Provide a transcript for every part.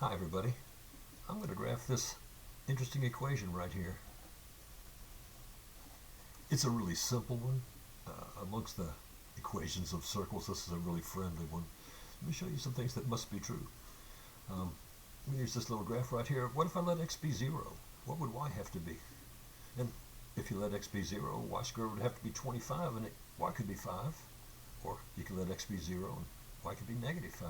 Hi everybody. I'm going to graph this interesting equation right here. It's a really simple one. Amongst the equations of circles, this is a really friendly one. Let me show you some things that must be true. We use this little graph right here. What if I let x be 0? What would y have to be? And if you let x be 0, y squared would have to be 25, and y could be 5. Or you could let x be 0, and y could be negative 5.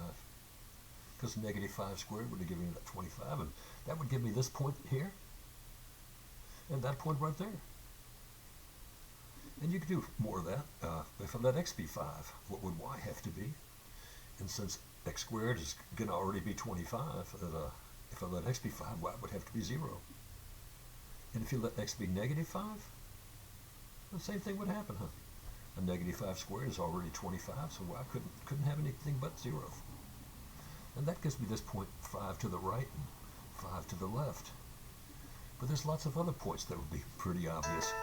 Because negative 5 squared would have given me that 25, and that would give me this point here, and that point right there. And you could do more of that. If I let x be 5, what would y have to be? And since x squared is going to already be 25, if I let x be 5, y would have to be 0. And if you let x be negative 5, the same thing would happen, huh? A negative 5 squared is already 25, so y couldn't have anything but 0. And that gives me this point 5 to the right and 5 to the left. But there's lots of other points that would be pretty obvious.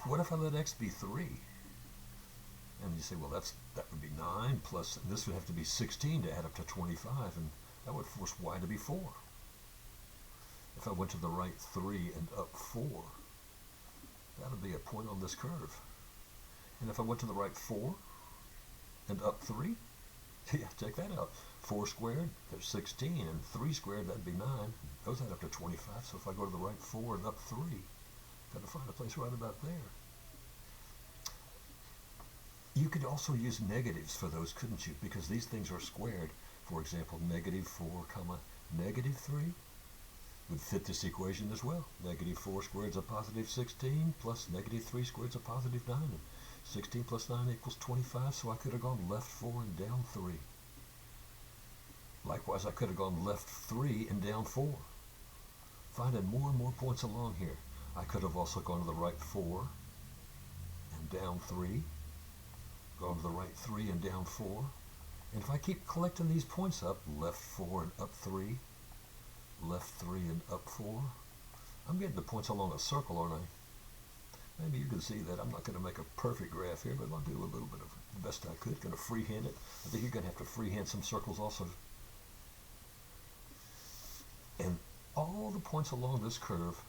What if I let x be 3? And you say, well, that would be 9 plus, and this would have to be 16 to add up to 25, and that would force y to be 4. If I went to the right 3 and up 4, that would be a point on this curve. And if I went to the right 4 and up 3, yeah, check that out. 4 squared, there's 16, and 3 squared, that'd be 9. Those add up to 25, so if I go to the right 4 and up 3, got to find a place right about there. You could also use negatives for those, couldn't you? Because these things are squared. For example, negative 4 comma negative 3 would fit this equation as well. Negative 4 squared is a positive 16, plus negative 3 squared is a positive 9. And 16 plus 9 equals 25, so I could have gone left 4 and down 3. Likewise, I could have gone left 3 and down 4. Finding more and more points along here. I could have also gone to the right 4 and down 3. Gone to the right 3 and down 4. And if I keep collecting these points up, left 4 and up 3, left 3 and up 4, I'm getting the points along a circle, aren't I? Maybe you can see that I'm not going to make a perfect graph here, but I'll do a little bit of the best I could. Going to freehand it. I think you're going to have to freehand some circles also. And all the points along this curve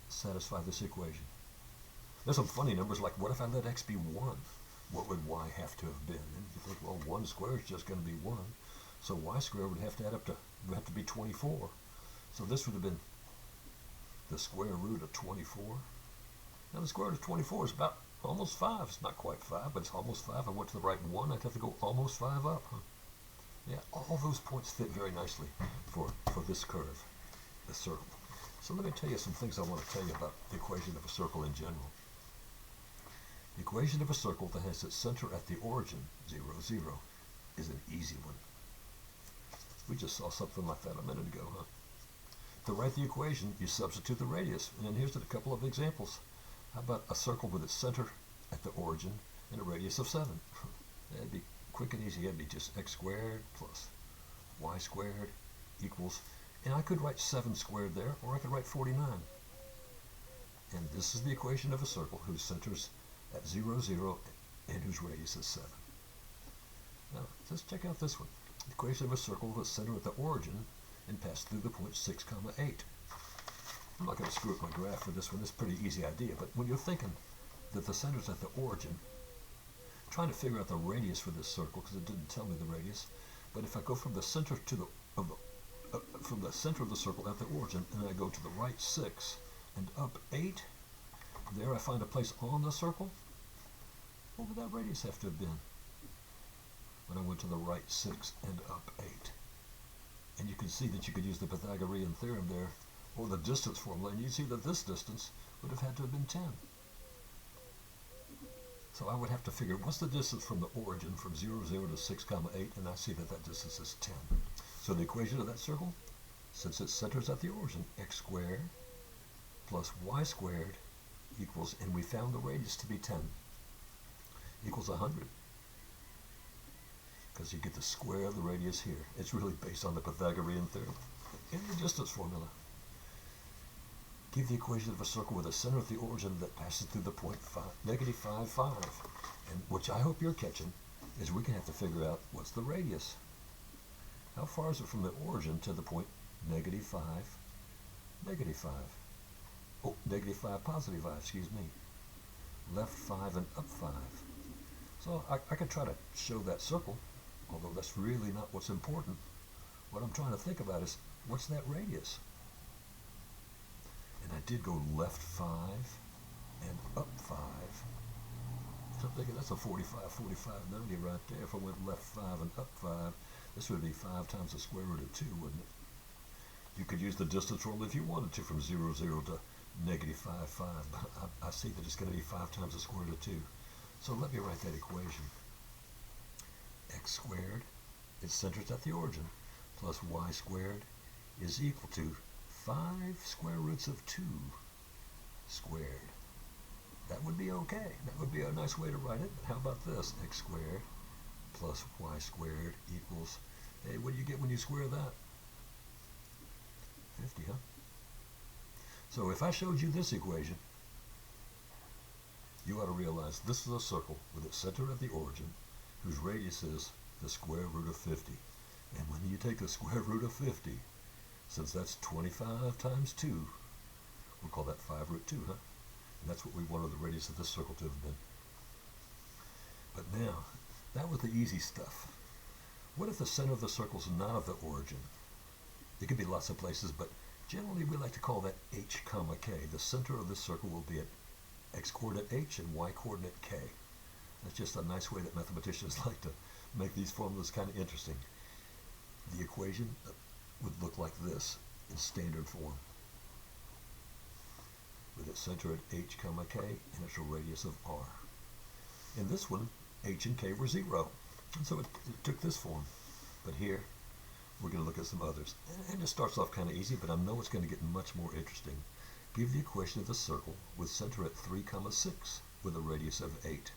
satisfy this equation. There's some funny numbers like, what if I let x be 1? What would y have to have been? And you think, well, 1 squared is just going to be 1. So y squared would have to add up to, would have to be 24. So this would have been the square root of 24. Now the square root of 24 is about almost 5. It's not quite 5, but it's almost 5. I went to the right 1. I'd have to go almost 5 up, huh? Yeah, all those points fit very nicely for this curve, this circle. So let me tell you some things I want to tell you about the equation of a circle in general. The equation of a circle that has its center at the origin, 0, 0, is an easy one. We just saw something like that a minute ago, huh? To write the equation, you substitute the radius. And here's a couple of examples. How about a circle with its center at the origin and a radius of 7? That'd be quick and easy. That'd be just x squared plus y squared equals, and I could write 7 squared there, or I could write 49. And this is the equation of a circle whose center's at 0, 0, and whose radius is 7. Now, let's check out this one. The equation of a circle with a center at the origin and pass through the point 6, 8. I'm not going to screw up my graph for this one. It's a pretty easy idea, but when you're thinking that the center's at the origin, I'm trying to figure out the radius for this circle because it didn't tell me the radius. But if I go from the center to from the center of the circle at the origin, and I go to the right 6 and up 8, there I find a place on the circle. What would that radius have to have been when I went to the right 6 and up 8? And you can see that you could use the Pythagorean theorem there, or the distance formula, and you see that this distance would have had to have been 10. So I would have to figure, what's the distance from the origin from 0, 0 to 6, 8, and I see that that distance is 10. So the equation of that circle, since its center's at the origin, x squared plus y squared equals, and we found the radius to be 10, equals 100. Because you get the square of the radius here. It's really based on the Pythagorean theorem and the distance formula. Give the equation of a circle with a center at the origin that passes through the point negative 5, 5. And which I hope you're catching is we're going to have to figure out what's the radius. How far is it from the origin to the point negative 5, negative 5? Oh, negative 5, positive 5, excuse me. Left 5 and up 5. So I could try to show that circle, although that's really not what's important. What I'm trying to think about is, what's that radius? And I did go left 5 and up 5. So I'm thinking that's a 45, 45, 90 right there. If I went left 5 and up 5, this would be 5 times the square root of 2, wouldn't it? You could use the distance rule if you wanted to from 0, 0 to negative 5, 5. But I see that it's going to be 5 times the square root of 2. So let me write that equation. X squared, its centers at the origin, plus y squared is equal to 5 square roots of 2 squared. That would be okay. That would be a nice way to write it. But how about this? X squared plus y squared equals, hey, what do you get when you square that? 50, huh? So if I showed you this equation, you ought to realize this is a circle with its center at the origin, whose radius is the square root of 50. And when you take the square root of 50, since that's 25 times 2, we'll call that 5 root 2, huh? And that's what we wanted the radius of this circle to have been. But now, that was the easy stuff. What if the center of the circle is not of the origin? It could be lots of places, but generally we like to call that h comma k. The center of this circle will be at x-coordinate h and y-coordinate k. That's just a nice way that mathematicians like to make these formulas kind of interesting. The equation would look like this in standard form, with its center at h comma k and its radius of r. In this one, h and k were 0, and so it took this form. But here, we're going to look at some others. And it starts off kind of easy, but I know it's going to get much more interesting. Give the equation of the circle with center at 3 comma 6 with a radius of 8.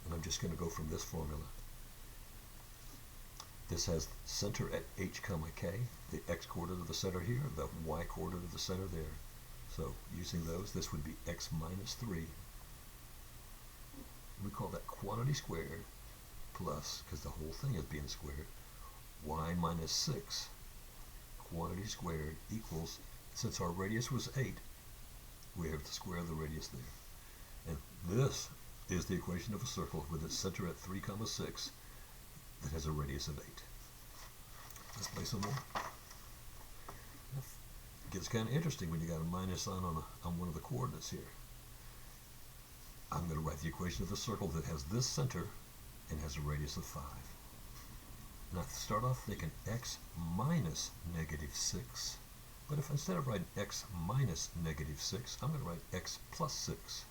And I'm just going to go from this formula. This has center at h comma k, the x-coordinate of the center here, the y-coordinate of the center there. So using those, this would be x minus 3. We call that quantity squared plus, because the whole thing is being squared, y minus 6 quantity squared equals, since our radius was 8, we have the square of the radius there. And this is the equation of a circle with its center at 3 comma 6 that has a radius of 8. Let's play some more. It gets kind of interesting when you got a minus sign on one of the coordinates here. I'm going to write the equation of the circle that has this center and has a radius of 5. And I start off thinking x minus negative 6. But if instead of writing x minus negative 6, I'm going to write x plus 6.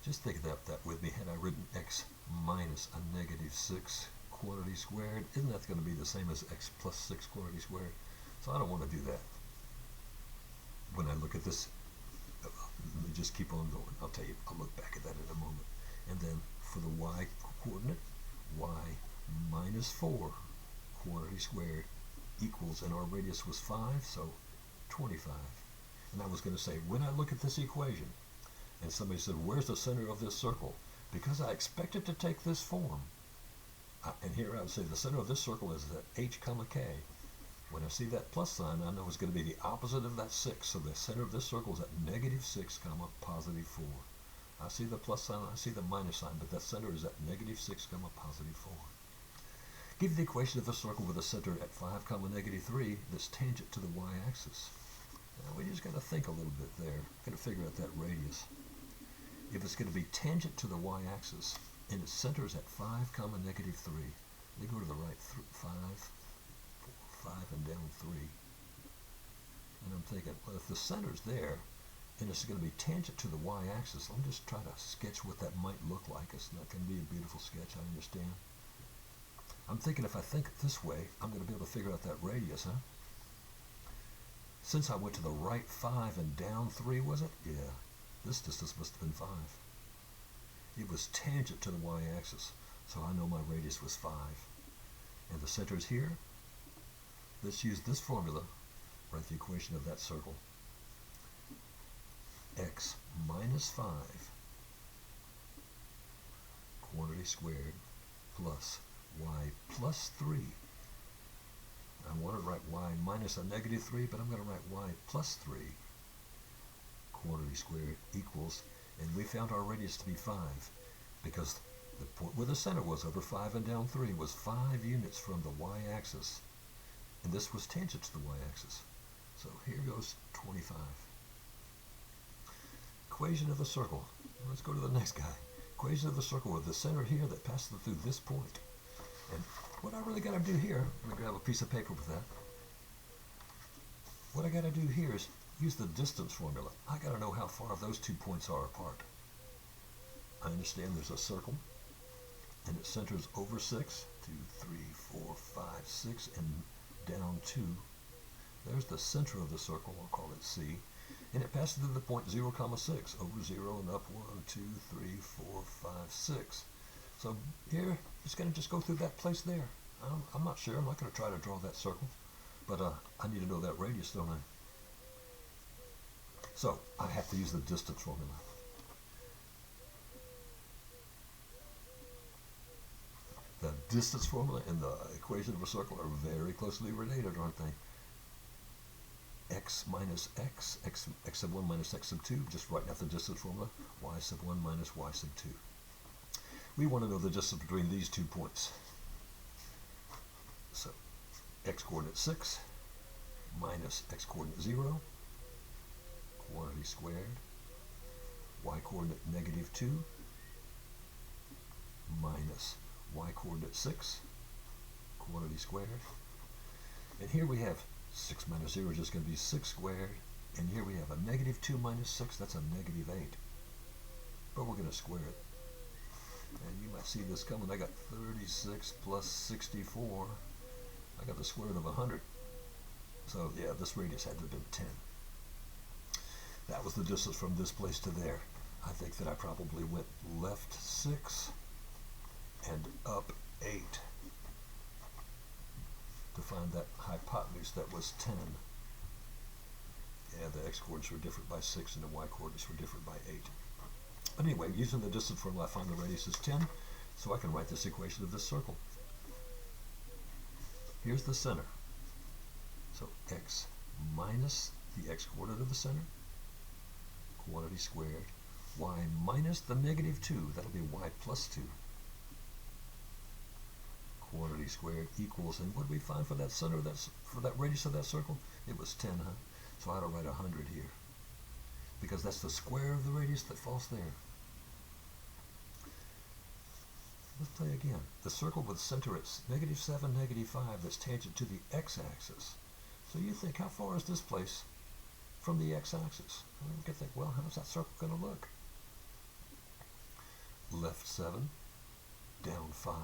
Just think about that with me. Had I written x minus a negative 6 quantity squared, isn't that going to be the same as x plus 6 quantity squared? So I don't want to do that. When I look at this, let me just keep on going. I'll tell you, I'll look back at that in a moment. And then for the y coordinate, y minus 4 quantity squared equals, and our radius was 5, so 25. And I was going to say, when I look at this equation, and somebody said, where's the center of this circle? Because I expect it to take this form. And here I would say the center of this circle is at h comma k. When I see that plus sign, I know it's going to be the opposite of that 6. So the center of this circle is at negative 6 comma positive 4. I see the plus sign, I see the minus sign, but that center is at negative 6 comma positive 4. Give the equation of the circle with a center at 5 comma negative 3 that's tangent to the y-axis. Now we just got to think a little bit there. Got to figure out that radius. If it's going to be tangent to the y-axis and its center is at 5 comma negative 3, they go to the right 5, 4, 5 and down 3. And I'm thinking, well, if the center's there and it's going to be tangent to the y-axis, let me just try to sketch what that might look like. It's not going to be a beautiful sketch, I understand. I'm thinking if I think this way, I'm going to be able to figure out that radius, huh? Since I went to the right 5 and down 3, was it? Yeah. This distance must have been 5. It was tangent to the y-axis, so I know my radius was 5. And the center is here. Let's use this formula, write the equation of that circle. X minus 5 quantity squared plus y plus 3. I want to write y minus a negative 3, but I'm going to write y plus 3 quantity squared equals, and we found our radius to be 5 because the point where the center was over 5 and down 3 was 5 units from the y-axis, and this was tangent to the y-axis. So here goes 25. Equation of the circle. Let's go to the next guy. Equation of the circle with the center here that passes through this point. And what I really got to do here, let me grab a piece of paper with that. What I got to do here is use the distance formula. I got to know how far those 2 points are apart. I understand there's a circle, and it centers over 6, 2, 3, 4, 5, 6, and down 2. There's the center of the circle, I'll call it C, and it passes through the point 0, 6, over 0 and up 1, 2, 3, 4, 5, 6. So here, it's going to just go through that place there. I'm not sure. I'm not going to try to draw that circle, but I need to know that radius, don't I? So I have to use the distance formula. The distance formula and the equation of a circle are very closely related, aren't they? X minus x, x sub 1 minus x sub 2, just writing out the distance formula, y sub 1 minus y sub 2. We want to know the distance between these 2 points. So x coordinate 6 minus x coordinate 0, quantity squared, y coordinate negative 2 minus y coordinate 6, quantity squared. And here we have 6 minus 0 is just going to be 6 squared. And here we have a negative 2 minus 6, that's a negative 8. But we're going to square it. And you might see this coming. I got 36 plus 64. I got the square root of 100. So yeah, this radius had to have been 10. That was the distance from this place to there. I think that I probably went left 6 and up 8 to find that hypotenuse that was 10. Yeah, the x-coordinates were different by 6 and the y-coordinates were different by 8. But anyway, using the distance formula, I find the radius is 10, so I can write this equation of this circle. Here's the center. So x minus the x-coordinate of the center, quantity squared, y minus the negative 2, that'll be y plus 2, quantity squared equals, and what did we find for that center, for that radius of that circle? It was 10, huh? So I ought to write 100 here, because that's the square of the radius that falls there. Let's play again. The circle with center at negative 7, negative 5, that's tangent to the x-axis. So you think, how far is this place from the x-axis? You can think, well, how's that circle going to look? Left 7, down 5.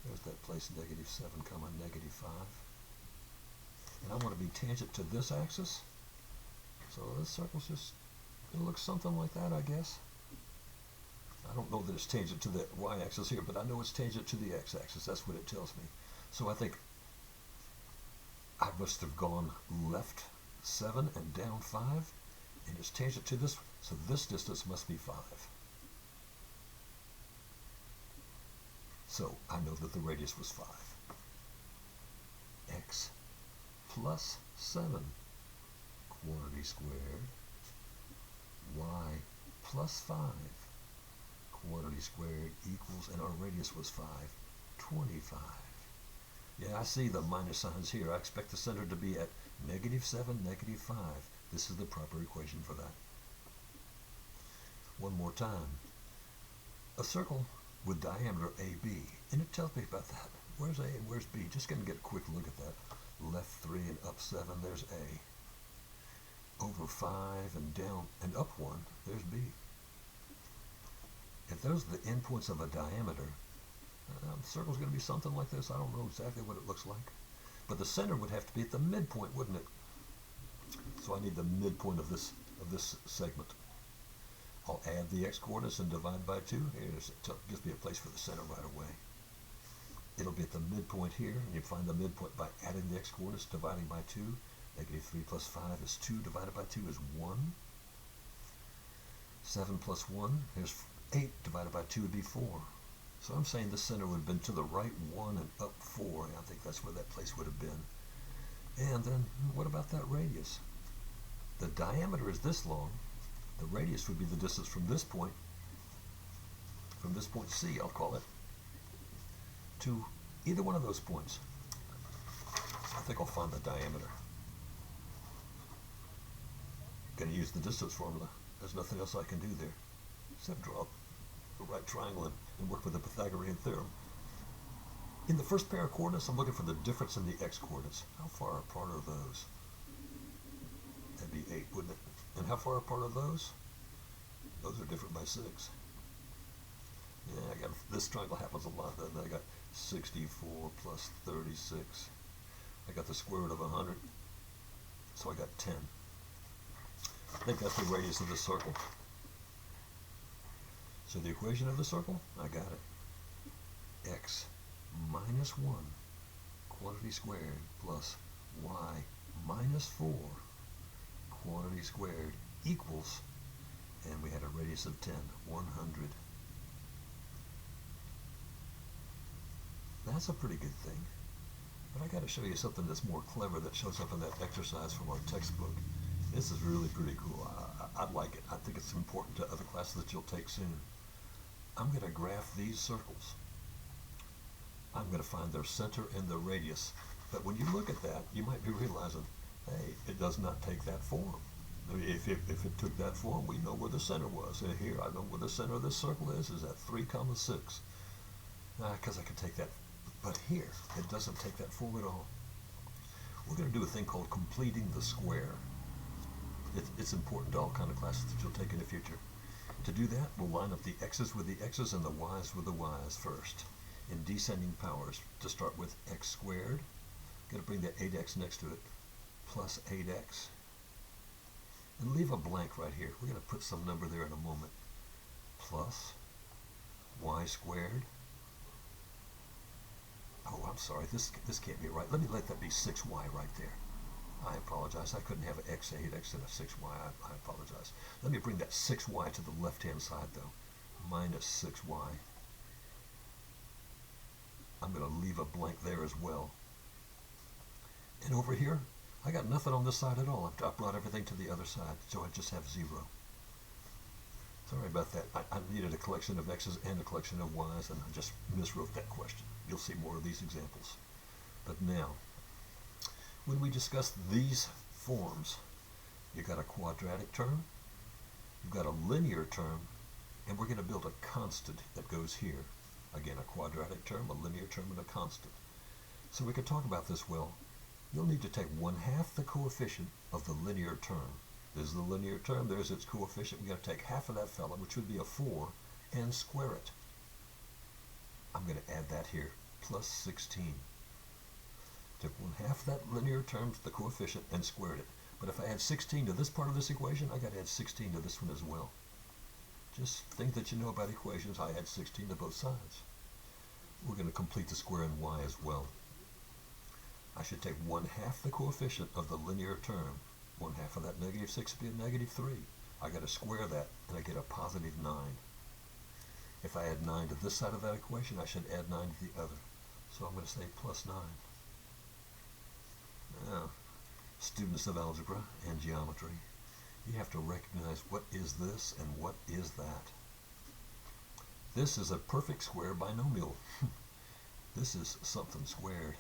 There's that place, negative 7, comma, negative 5. And I want to be tangent to this axis. So this circle's just going to look something like that, I guess. I don't know that it's tangent to the y-axis here, but I know it's tangent to the x-axis. That's what it tells me. So I think I must have gone left 7 and down 5, and it's tangent to this, so this distance must be 5. So I know that the radius was 5. X plus 7, quantity squared, y plus 5, quantity squared equals, and our radius was 5, 25. Yeah, I see the minus signs here. I expect the center to be at negative 7, negative 5. This is the proper equation for that. One more time. A circle with diameter AB, and it tells me about that. Where's A and where's B? Just going to get a quick look at that. Left 3 and up 7, there's A. Over 5 and down and up 1, there's B. If those are the endpoints of a diameter, the circle's going to be something like this. I don't know exactly what it looks like. But the center would have to be at the midpoint, wouldn't it? So I need the midpoint of this segment. I'll add the x-coordinates and divide by 2. Here, it gives me a place for the center right away. It'll be at the midpoint here, and you find the midpoint by adding the x-coordinates, dividing by 2. Negative 3 plus 5 is 2, divided by 2 is 1. 7 plus 1, here's 8, divided by 2 would be 4. So I'm saying the center would have been to the right 1 and up 4. I think that's where that place would have been. And then what about that radius? The diameter is this long. The radius would be the distance from this point C, I'll call it, to either one of those points. I think I'll find the diameter. Going to use the distance formula. There's nothing else I can do there except draw the right triangle and work with the Pythagorean theorem. In the first pair of coordinates, I'm looking for the difference in the x-coordinates. How far apart are those? That'd be 8, wouldn't it? And how far apart are those? Those are different by 6. Yeah, I got this triangle happens a lot. Then I got 64 plus 36. I got the square root of 100, so I got 10. I think that's the radius of the circle. So the equation of the circle, I got it. X minus 1 quantity squared plus y minus 4 quantity squared equals, and we had a radius of 10, 100. That's a pretty good thing. But I got to show you something that's more clever that shows up in that exercise from our textbook. This is really pretty cool. I like it. I think it's important to other classes that you'll take soon. I'm going to graph these circles. I'm going to find their center and their radius. But when you look at that, you might be realizing, hey, it does not take that form. I mean, if it took that form, we know where the center was. And here, I know where the center of this circle is at 3, 6. Because I can take that. But here, it doesn't take that form at all. We're going to do a thing called completing the square. It's important to all kind of classes that you'll take in the future. To do that, we'll line up the x's with the x's and the y's with the y's first, in descending powers. To start with x squared, going to bring that 8x next to it, plus 8x, and leave a blank right here. We're going to put some number there in a moment, plus y squared. Oh, I'm sorry, this can't be right. Let me let that be 6y right there. I apologize. I couldn't have an x, 8x, and a 6y. I apologize. Let me bring that 6y to the left-hand side, though. Minus 6y. I'm going to leave a blank there as well. And over here, I got nothing on this side at all. I brought everything to the other side, so I just have 0. Sorry about that. I needed a collection of x's and a collection of y's, and I just miswrote that question. You'll see more of these examples. But now, when we discuss these forms, you've got a quadratic term, you've got a linear term, and we're going to build a constant that goes here. Again, a quadratic term, a linear term, and a constant. So we can talk about this well. You'll need to take 1/2 the coefficient of the linear term. This is the linear term, there's its coefficient. We've got to take half of that fella, which would be a 4, and square it. I'm going to add that here, plus 16. Took 1/2 that linear term, the coefficient, and squared it. But if I add 16 to this part of this equation, I got to add 16 to this one as well. Just think that you know about equations. I add 16 to both sides. We're going to complete the square in y as well. I should take 1/2 the coefficient of the linear term. 1/2 of that negative 6 would be a negative 3. I got to square that, and I get a positive 9. If I add 9 to this side of that equation, I should add 9 to the other. So I'm going to say plus 9. Now, students of algebra and geometry, you have to recognize what is this and what is that. This is a perfect square binomial. This is something squared.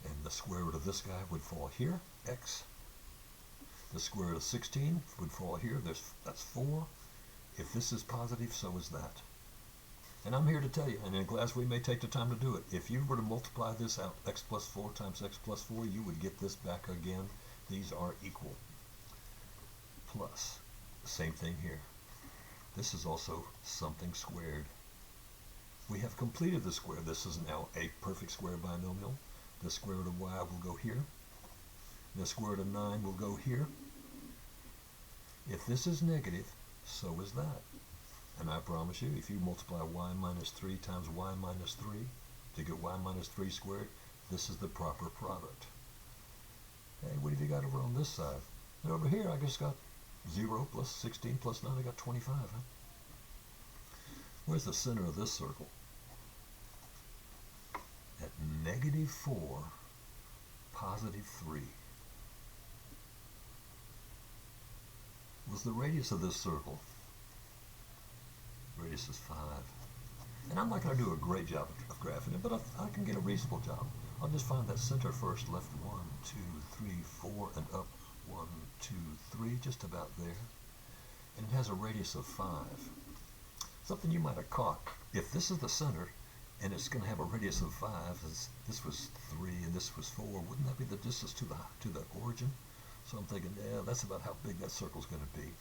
And the square root of this guy would fall here, x. The square root of 16 would fall here, that's 4. If this is positive, so is that. And I'm here to tell you, and in class we may take the time to do it, if you were to multiply this out, x plus 4 times x plus 4, you would get this back again. These are equal. Plus, same thing here. This is also something squared. We have completed the square. This is now a perfect square binomial. The square root of y will go here. The square root of 9 will go here. If this is negative, so is that. And I promise you, if you multiply y minus 3 times y minus 3 to get y minus 3 squared, this is the proper product. Hey, what have you got over on this side? And over here, I just got 0 plus 16 plus 9, I got 25. Huh? Where's the center of this circle? At -4, +3. Was the radius of this circle? Radius is 5. And I'm not going to do a great job of graphing it, but I can get a reasonable job. I'll just find that center first, left 1, 2, 3, 4, and up 1, 2, 3, just about there. And it has a radius of 5. Something you might have caught, if this is the center, and it's going to have a radius of 5, this was 3 and this was 4, wouldn't that be the distance to the origin? So I'm thinking, yeah, that's about how big that circle's going to be.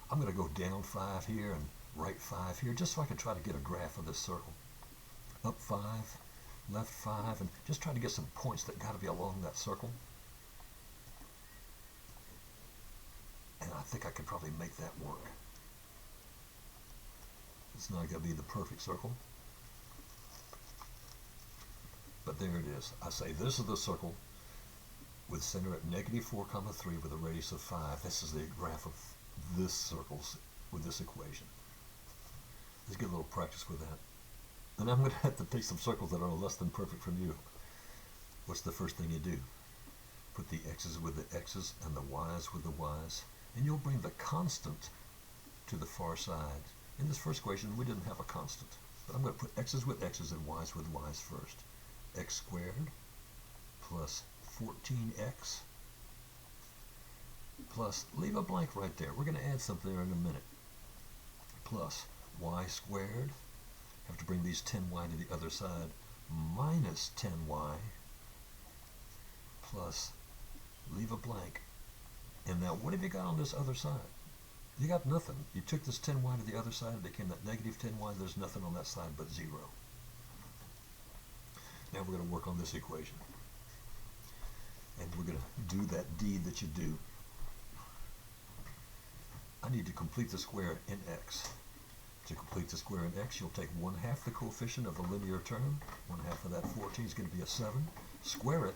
I'm going to go down 5 here and right 5 here, just so I can try to get a graph of this circle. Up 5, left 5, and just try to get some points that got to be along that circle. And I think I could probably make that work. It's not going to be the perfect circle, but there it is. I say this is the circle with center at -4, 3 with a radius of 5. This is the graph of this circles with this equation. Let's get a little practice with that. And I'm going to have to take some circles that are less than perfect from you. What's the first thing you do? Put the x's with the x's and the y's with the y's, and you'll bring the constant to the far side. In this first equation, we didn't have a constant, but I'm going to put x's with x's and y's with y's first. X squared plus 14x plus, leave a blank right there. We're going to add something there in a minute. Plus y squared, have to bring these 10y to the other side, minus 10y plus, leave a blank. And now what have you got on this other side? You got nothing. You took this 10y to the other side, it became that -10y. There's nothing on that side but 0. Now we're going to work on this equation. And we're going to do that deed that you do. I need to complete the square in x. To complete the square in x, you'll take 1/2 the coefficient of the linear term. 1/2 of that 14 is going to be a 7. Square it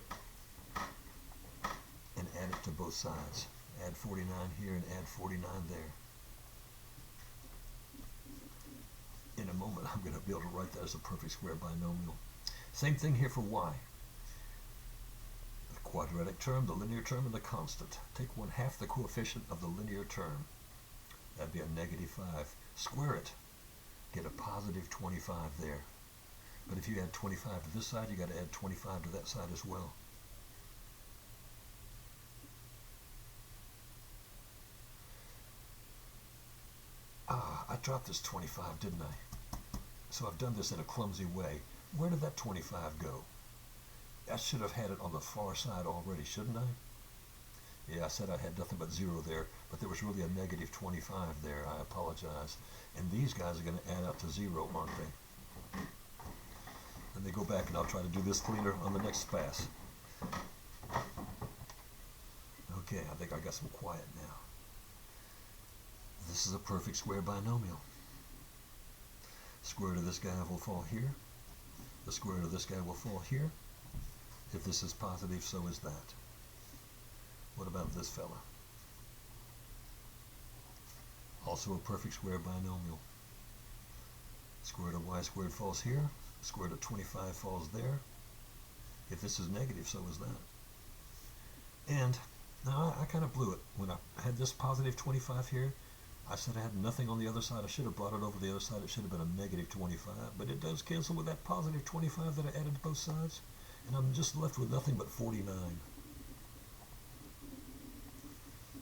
and add it to both sides. Add 49 here and add 49 there. In a moment, I'm going to be able to write that as a perfect square binomial. Same thing here for y. The quadratic term, the linear term, and the constant. Take 1/2 the coefficient of the linear term. That'd be a -5. Square it. Get a +25 there. But if you add 25 to this side, you got to add 25 to that side as well. I dropped this 25, didn't I? So I've done this in a clumsy way. Where did that 25 go? I should have had it on the far side already, shouldn't I? Yeah, I said I had nothing but 0 there, but there was really a -25 there. I apologize. And these guys are going to add up to 0, aren't they? Let me go back and I'll try to do this cleaner on the next pass. Okay, I think I got some quiet now. This is a perfect square binomial. Square root of this guy will fall here. The square root of this guy will fall here. If this is positive, so is that. What about this fella? Also a perfect square binomial. Square root of y squared falls here. Square root of 25 falls there. If this is negative, so is that. And now I kind of blew it. When I had this +25 here, I said I had nothing on the other side. I should have brought it over to the other side. It should have been a -25, but it does cancel with that +25 that I added to both sides. And I'm just left with nothing but 49.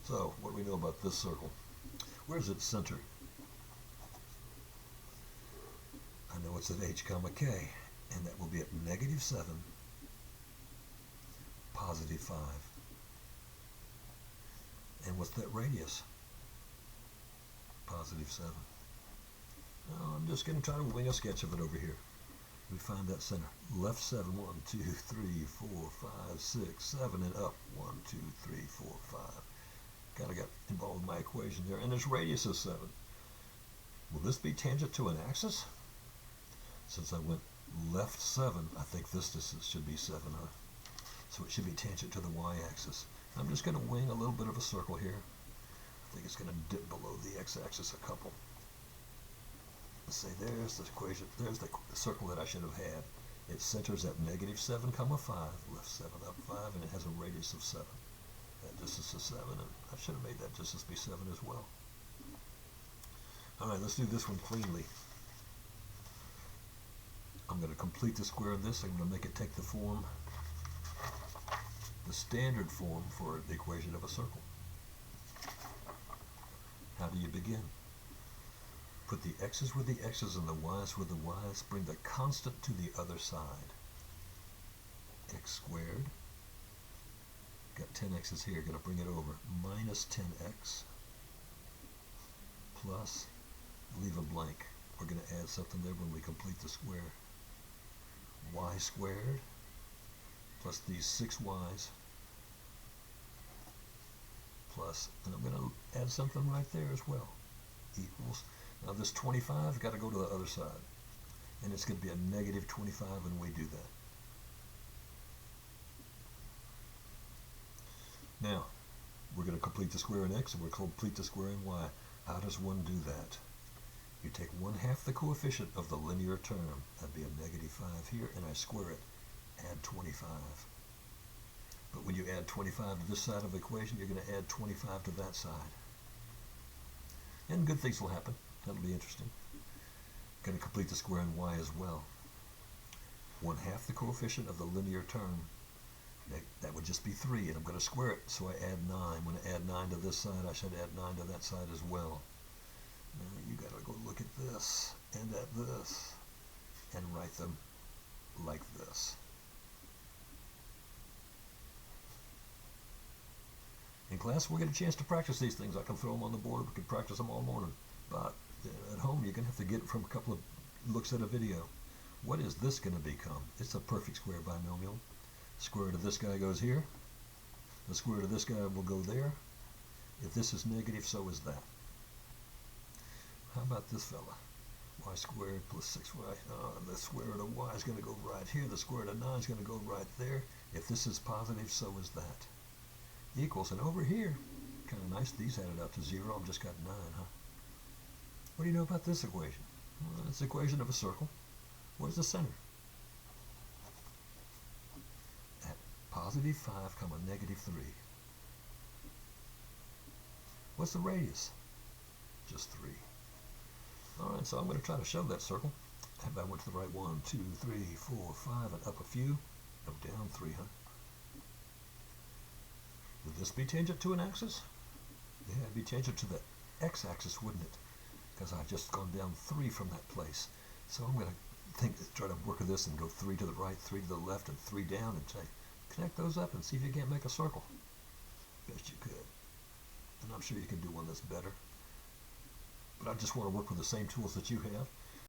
So, what do we know about this circle? Where's its center? I know it's at h comma k, and that will be at -7, +5. And what's that radius? +7. Now, I'm just going to try to wing a sketch of it over here. We find that center. Left 7, 1, 2, 3, 4, 5, 6, 7, and up 1, 2, 3, 4, 5. Kind of got involved in my equation there. And this radius is 7. Will this be tangent to an axis? Since I went left 7, I think this distance should be 7, huh? So it should be tangent to the y-axis. I'm just going to wing a little bit of a circle here. I think it's going to dip below the x-axis a couple. Let's say there's the equation, there's the circle that I should have had. It centers at -7, 5, left 7 up 5, and it has a radius of 7. That distance is 7, and I should have made that distance be 7 as well. Alright, let's do this one cleanly. I'm going to complete the square of this. I'm going to make it take the form, the standard form for the equation of a circle. How do you begin? Put the x's with the x's and the y's with the y's. Bring the constant to the other side. X squared. Got 10x's here. Going to bring it over. Minus 10x plus, leave a blank. We're going to add something there when we complete the square. Y squared plus these 6 y's plus, and I'm going to add something right there as well, equals. Now this 25 got to go to the other side, and it's going to be a -25 when we do that. Now, we're going to complete the square in x, and we're going to complete the square in y. How does one do that? You take 1/2 the coefficient of the linear term, that'd be a -5 here, and I square it, add 25. But when you add 25 to this side of the equation, you're going to add 25 to that side. And good things will happen. That'll be interesting. Going to complete the square in y as well. 1/2 the coefficient of the linear term, that would just be 3, and I'm going to square it, so I add 9. When I add 9 to this side, I should add 9 to that side as well. Now you got to go look at this and at this and write them like this. In class, we'll get a chance to practice these things. I can throw them on the board. We can practice them all morning. But at home, you're going to have to get it from a couple of looks at a video. What is this going to become? It's a perfect square binomial. Square root of this guy goes here. The square root of this guy will go there. If this is negative, so is that. How about this fella? Y squared plus 6y. The square root of y is going to go right here. The square root of 9 is going to go right there. If this is positive, so is that. Equals, and over here, kind of nice, these added up to 0. I've just got 9, huh? What do you know about this equation? Well, it's the equation of a circle. What is the center? At +5, -3. What's the radius? Just 3. Alright, so I'm going to try to show that circle. If I went to the right 1, 2, 3, 4, 5, and up a few. No, down 3, huh? Would this be tangent to an axis? Yeah, it'd be tangent to the x-axis, wouldn't it? Because I've just gone down 3 from that place. So I'm going to try to work with this and go 3 to the right, 3 to the left, and 3 down, and say, connect those up and see if you can't make a circle. Best you could. And I'm sure you can do one that's better. But I just want to work with the same tools that you have.